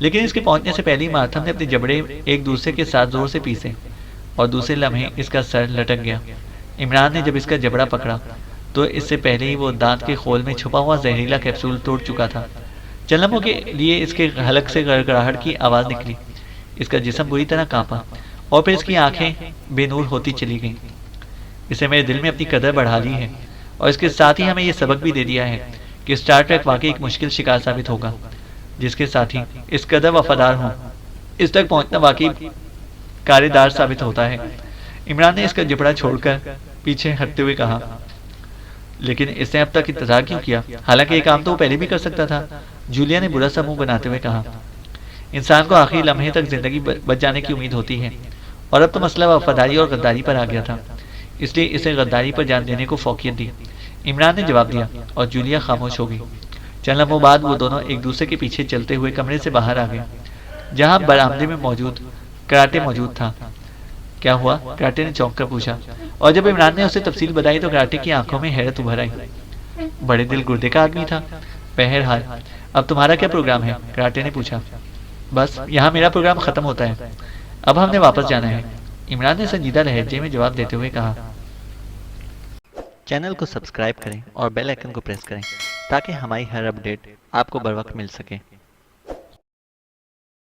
लेकिन इसके पहुंचने से पहले ही मार्थम ने अपने जबड़े एक दूसरे के साथ जोर से पीसे और दूसरे लम्हे इसका सर लटक गया। इमरान ने जब इसका जबड़ा पकड़ा तो इससे पहले ही वो दांत के खोल में छुपा हुआ जहरीला कैप्सूल तोड़ चुका था। चंद लम्हों के लिए इसके हलक से गड़गड़ाहट की आवाज निकली। इसका जिस्म बुरी तरह कांपा और फिर इसकी आंखें बेनूर होती चली गईं। इसे मेरे दिल में अपनी कदर बढ़ा ली है और इसके साथ ही हमें यह सबक भी दे दिया है कि स्टार ट्रैक वाकई एक मुश्किल शिकार साबित होगा। जिसके साथ ही इस कदर वफादार हों, इस तक पहुंचना वाकई कार्यदार साबित होता है। इमरान ने इसका जबड़ा छोड़कर पीछे हटते हुए कहा, लेकिन इसने अब तक इंतजार क्यों किया? हालांकि ये काम तो वो पहले भी कर सकता था। जूलिया ने बुरा सा मुंह बनाते हुए कहा। इंसान को आखिरी लम्हे तक जिंदगी बच जाने की उम्मीद होती है, और अब तो मसला वफादारी और गद्दारी पर आ गया था, इसलिए इसे गद्दारी पर जान देने को फौकियत दी। इमरान ने जवाब दिया और जूलिया खामोश हो गई। चंद लम्हों बाद वो दोनों एक दूसरे के पीछे चलते हुए कमरे से बाहर आ गए, जहां बरामदे में मौजूद कराटे मौजूद था। क्या हुआ? कराटे ने चौंक कर पूछा, और जब इमरान ने उसे तफसील बताई तो कराटे की आंखों में हैरत उभर आई। बड़े दिल गुर्दे का आदमी था। बहरहाल अब तुम्हारा क्या प्रोग्राम है? कराटे ने पूछा। बस यहाँ मेरा प्रोग्राम खत्म होता है, अब हमने वापस जाना है, इमरान ने संजीदा लहजे में जवाब देते हुए कहा। चैनल को सब्सक्राइब करें और बेल आइकन को प्रेस करें ताकि हमारी हर अपडेट आपको बर वक्त मिल सके।